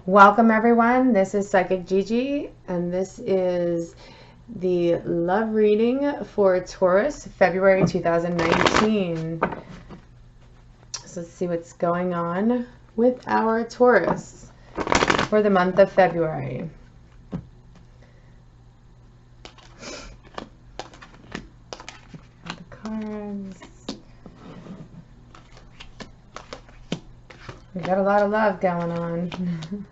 Welcome everyone, this is Psychic Gigi and this is the love reading for Taurus, February 2019. So let's see what's going on with our Taurus for the month of February. The cards. We got a lot of love going on.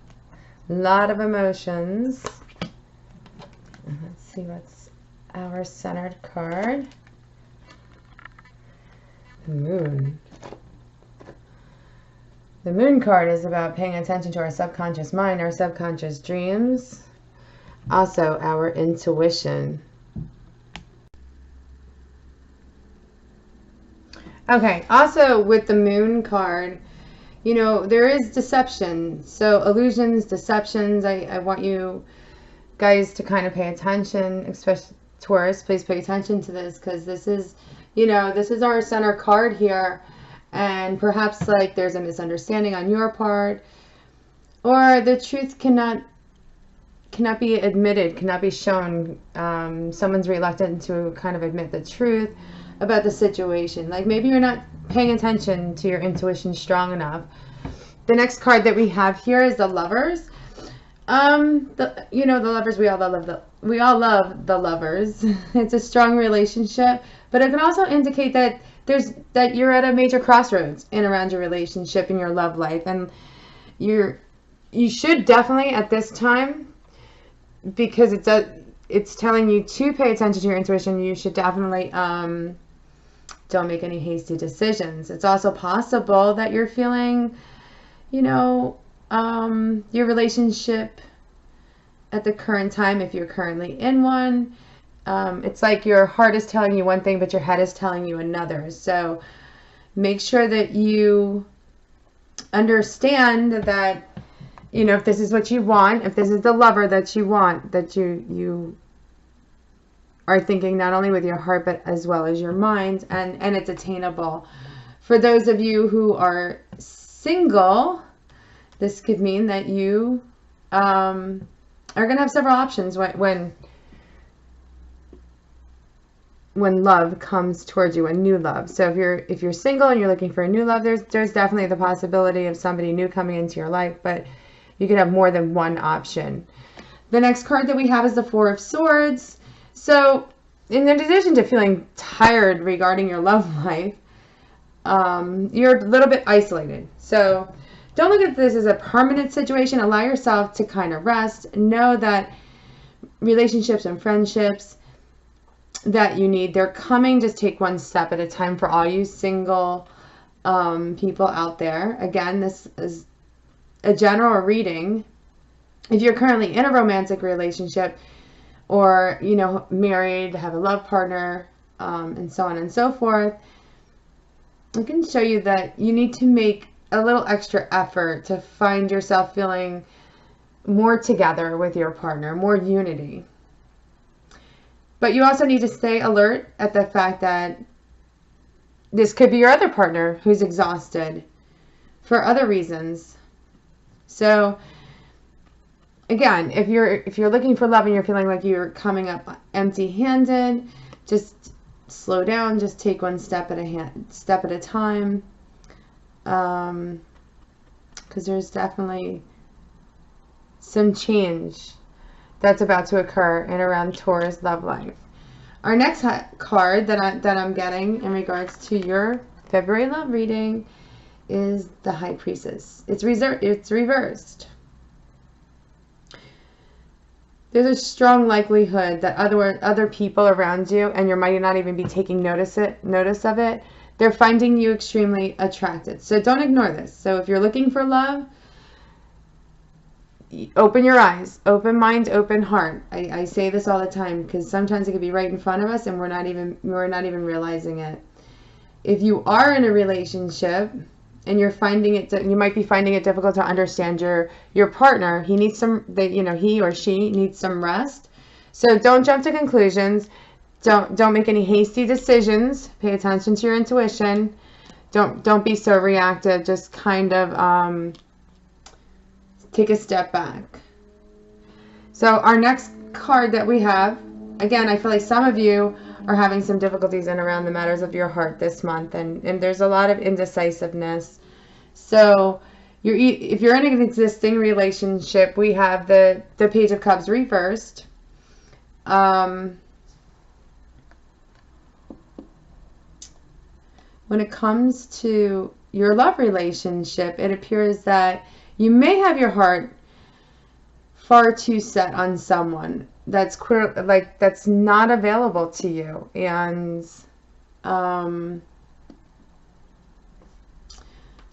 A lot of emotions. Let's see what's our centered card. The Moon. The Moon card is about paying attention to our subconscious mind, our subconscious dreams, also our intuition. Okay, also with the Moon card, you know, there is deception. So illusions, deceptions, I want you guys to kind of pay attention, especially Taurus, please pay attention to this, because this is, you know, this is our center card here. And perhaps like there's a misunderstanding on your part, or the truth cannot be admitted, cannot be shown. Someone's reluctant to kind of admit the truth about the situation. Like maybe you're not paying attention to your intuition strong enough. The next card that we have here is the Lovers. You know, the Lovers, we all love the Lovers. It's a strong relationship, but it can also indicate that you're at a major crossroads in around your relationship and your love life, and you should definitely at this time, because it's telling you to pay attention to your intuition. You should definitely don't make any hasty decisions. It's also possible that you're feeling, you know, your relationship at the current time, if you're currently in one, it's like your heart is telling you one thing, but your head is telling you another. So make sure that you understand that, you know, if this is what you want, if this is the lover that you want, that you are thinking not only with your heart, but as well as your mind, and it's attainable. For those of you who are single, this could mean that you are going to have several options when love comes towards you, a new love. So if you're single and you're looking for a new love, there's definitely the possibility of somebody new coming into your life, but you could have more than one option. The next card that we have is the Four of Swords. So in addition to feeling tired regarding your love life, you're a little bit isolated. So don't look at this as a permanent situation. Allow yourself to kind of rest. Know that relationships and friendships that you need, they're coming. Just take one step at a time for all you single people out there. Again, this is a general reading. If you're currently in a romantic relationship, or, you know, married, have a love partner, and so on and so forth, I can show you that you need to make a little extra effort to find yourself feeling more together with your partner, more unity. But you also need to stay alert at the fact that this could be your other partner who's exhausted for other reasons. So again, if you're looking for love and you're feeling like you're coming up empty-handed, just slow down. Just take one step at a time, because there's definitely some change that's about to occur in around Taurus love life. Our next card that I'm getting in regards to your February love reading is the High Priestess. It's reversed. There's a strong likelihood that other people around you, and you might not even be taking notice of it, they're finding you extremely attracted. So don't ignore this. So if you're looking for love, open your eyes, open mind, open heart. I say this all the time because sometimes it could be right in front of us and we're not even realizing it. If you are in a relationship and you're finding it, you might be finding it difficult to understand your partner. He needs he or she needs some rest. So don't jump to conclusions. Don't make any hasty decisions. Pay attention to your intuition. Don't be so reactive. Just kind of take a step back. So our next card that we have, again, I feel like some of you are having some difficulties in around the matters of your heart this month, and there's a lot of indecisiveness. So if you're in an existing relationship, we have the Page of Cups reversed. When it comes to your love relationship, it appears that you may have your heart far too set on someone that's that's not available to you, and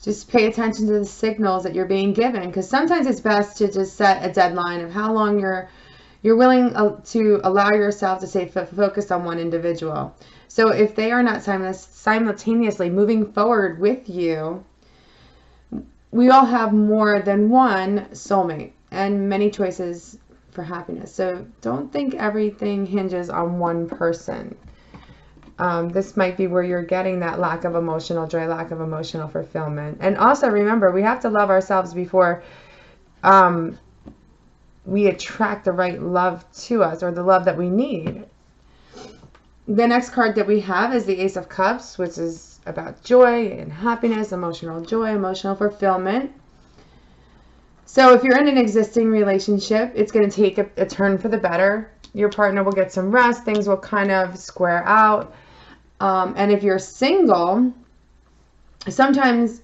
just pay attention to the signals that you're being given, because sometimes it's best to just set a deadline of how long you're willing to allow yourself to stay focused on one individual. So if they are not simultaneously moving forward with you, we all have more than one soulmate and many choices for happiness. So don't think everything hinges on one person. This might be where you're getting that lack of emotional joy, lack of emotional fulfillment. And also remember, we have to love ourselves before we attract the right love to us, or the love that we need. The next card that we have is the Ace of Cups, which is about joy and happiness, emotional joy, emotional fulfillment. So if you're in an existing relationship, it's going to take a turn for the better. Your partner will get some rest. Things will kind of square out. And if you're single, sometimes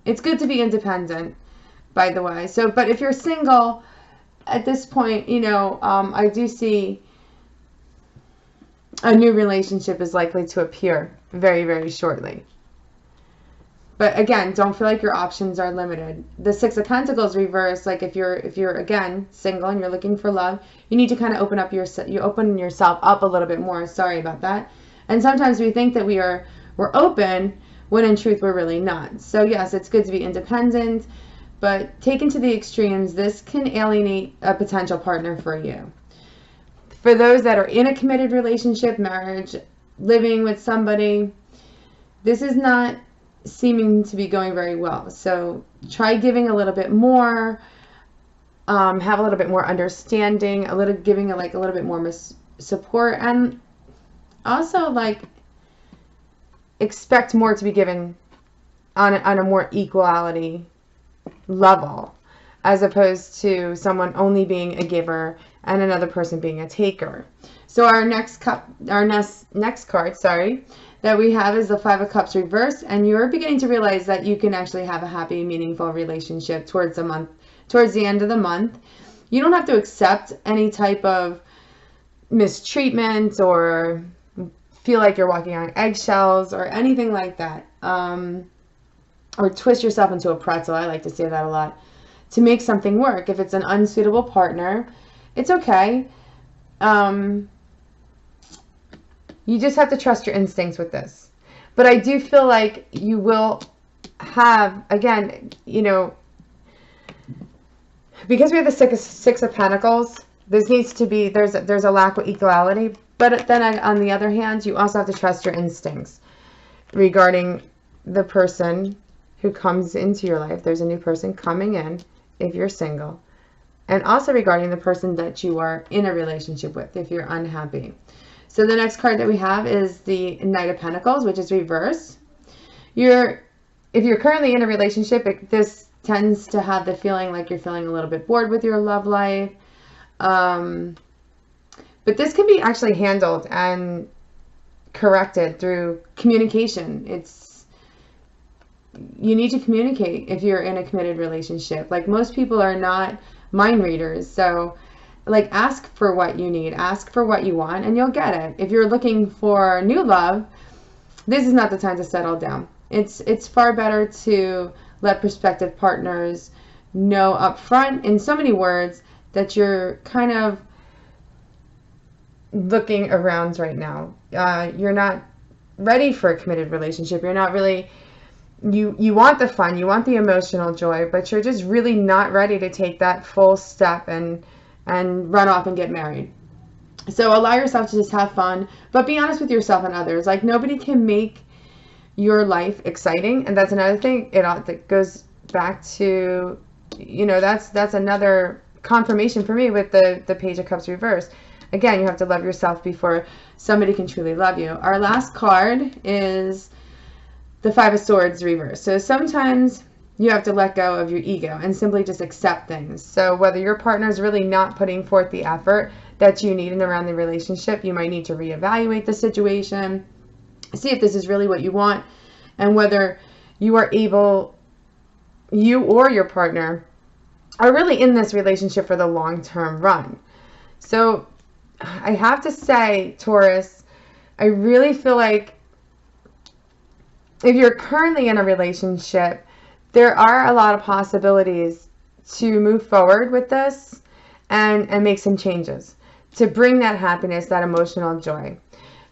it's good to be independent, by the way. So, but if you're single at this point, you know, I do see a new relationship is likely to appear very, very shortly. But again, don't feel like your options are limited. The Six of Pentacles reverse, like if you're again single and you're looking for love, you need to kind of open yourself up a little bit more. Sorry about that. And sometimes we think that we're open when in truth we're really not. So yes, it's good to be independent, but taken to the extremes, this can alienate a potential partner for you. For those that are in a committed relationship, marriage, living with somebody, this is not seeming to be going very well. So try giving a little bit more, have a little bit more understanding, giving a little bit more support, and also expect more to be given on a more equality level, as opposed to someone only being a giver and another person being a taker. So our next card, that we have is the Five of Cups reversed, and you're beginning to realize that you can actually have a happy, meaningful relationship towards the end of the month. You don't have to accept any type of mistreatment or feel like you're walking on eggshells or anything like that, or twist yourself into a pretzel. I like to say that a lot, to make something work. If it's an unsuitable partner, it's okay. You just have to trust your instincts with this. But I do feel like you will have, again, you know, because we have the Six of Pentacles, this needs to be, there's a lack of equality. But then on the other hand, you also have to trust your instincts regarding the person who comes into your life. There's a new person coming in if you're single. And also regarding the person that you are in a relationship with if you're unhappy. So the next card that we have is the Knight of Pentacles, which is reverse. If you're currently in a relationship, this tends to have the feeling like you're feeling a little bit bored with your love life. But this can be actually handled and corrected through communication. You need to communicate if you're in a committed relationship. Like, most people are not mind readers. So ask for what you need, ask for what you want, and you'll get it. If you're looking for new love, this is not the time to settle down. It's far better to let prospective partners know up front in so many words that you're kind of looking around right now. You're not ready for a committed relationship. You're not really, you want the fun, you want the emotional joy, but you're just really not ready to take that full step and run off and get married. So allow yourself to just have fun, but be honest with yourself and others. Like, nobody can make your life exciting. And that's another thing. That goes back to, you know, that's another confirmation for me with the Page of Cups reversed. Again, you have to love yourself before somebody can truly love you. Our last card is the Five of Swords reversed. So sometimes you have to let go of your ego and simply just accept things. So whether your partner is really not putting forth the effort that you need in around the relationship, you might need to reevaluate the situation, see if this is really what you want, and whether you are able, you or your partner are really in this relationship for the long-term run. So I have to say, Taurus, I really feel like if you're currently in a relationship, there are a lot of possibilities to move forward with this and make some changes to bring that happiness, that emotional joy.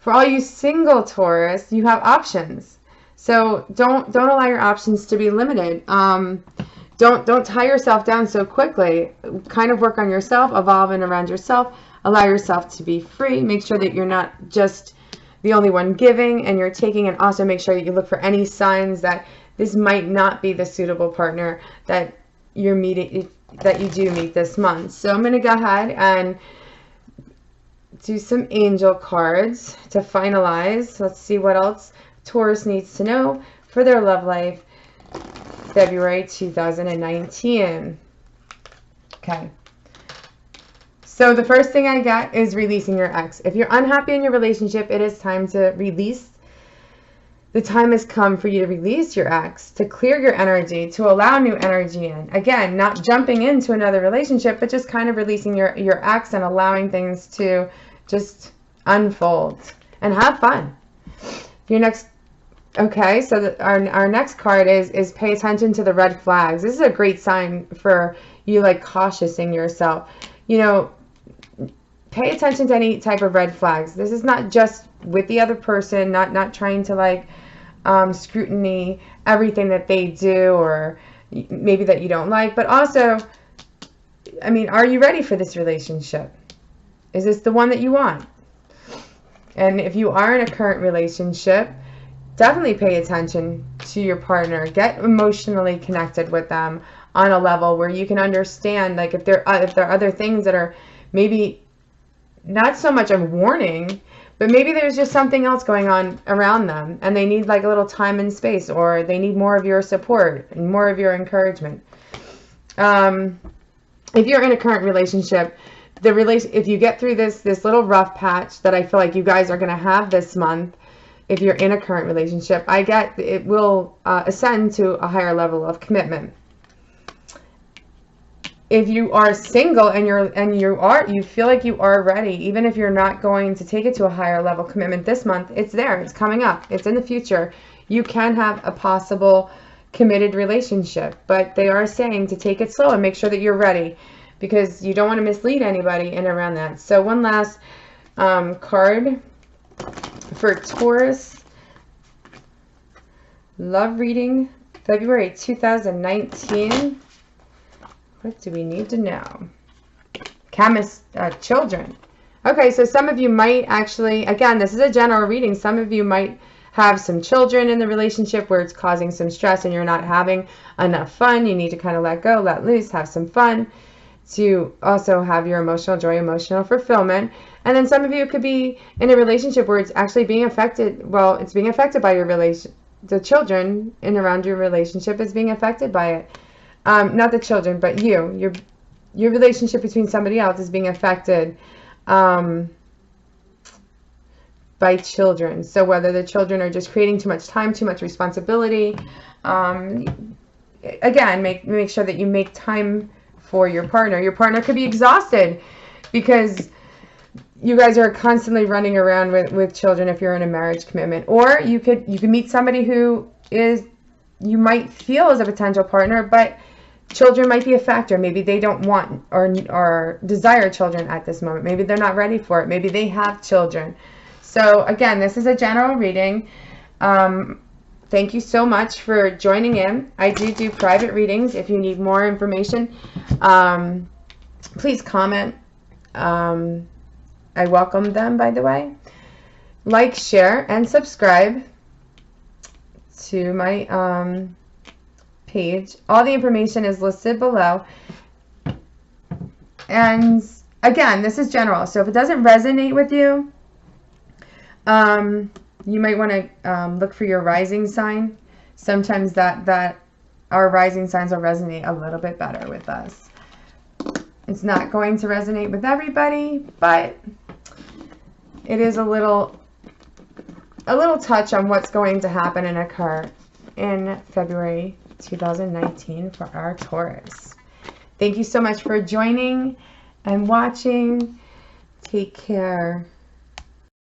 For all you single Taurus, you have options. So don't allow your options to be limited. Don't tie yourself down so quickly. Kind of work on yourself, evolve and around yourself. Allow yourself to be free. Make sure that you're not just the only one giving and you're taking, and also make sure that you look for any signs that this might not be the suitable partner that you're meeting, that you do meet this month. So I'm going to go ahead and do some angel cards to finalize. Let's see what else Taurus needs to know for their love life, February 2019. Okay. So the first thing I got is releasing your ex. If you're unhappy in your relationship, it is time to release. The time has come for you to release your ex, to clear your energy, to allow new energy in. Again, not jumping into another relationship, but just kind of releasing your ex and allowing things to just unfold and have fun. Your next, okay, so our next card is pay attention to the red flags. This is a great sign for you, like cautiousing yourself. You know, pay attention to any type of red flags. This is not just with the other person, not trying to like scrutiny everything that they do or maybe that you don't like, but also, I mean, are you ready for this relationship? Is this the one that you want? And if you are in a current relationship, definitely pay attention to your partner. Get emotionally connected with them on a level where you can understand, like, if there are other things that are maybe not so much a warning, but maybe there's just something else going on around them and they need like a little time and space, or they need more of your support and more of your encouragement. If you're in a current relationship, if you get through this little rough patch that I feel like you guys are going to have this month, if you're in a current relationship, I get it will ascend to a higher level of commitment. If you are single and you feel like you are ready, even if you're not going to take it to a higher level commitment this month, it's there, it's coming up, it's in the future. You can have a possible committed relationship, but they are saying to take it slow and make sure that you're ready, because you don't want to mislead anybody in around that. So one last card for Taurus. Love reading, February 2019. What do we need to know? Children. Okay, so some of you might actually, again, this is a general reading. Some of you might have some children in the relationship where it's causing some stress and you're not having enough fun. You need to kind of let go, let loose, have some fun to also have your emotional joy, emotional fulfillment. And then some of you could be in a relationship where it's actually being affected. Well, it's being affected by your relation. The children in around your relationship is being affected by it. Not the children, but your relationship between somebody else is being affected by children. So whether the children are just creating too much time, too much responsibility, again, make sure that you make time for your partner. Your partner could be exhausted because you guys are constantly running around with children if you're in a marriage commitment. Or you could meet somebody who you might feel as a potential partner, but children might be a factor. Maybe they don't want or desire children at this moment. Maybe they're not ready for it. Maybe they have children. So again, this is a general reading. Thank you so much for joining in. I do private readings. If you need more information, please comment. I welcome them, by the way. Like, share, and subscribe to my page. All the information is listed below. And again, this is general. So if it doesn't resonate with you, you might want to look for your rising sign. Sometimes that our rising signs will resonate a little bit better with us. It's not going to resonate with everybody, but it is a little touch on what's going to happen and occur in February 2019 for our Taurus. Thank you so much for joining and watching. Take care.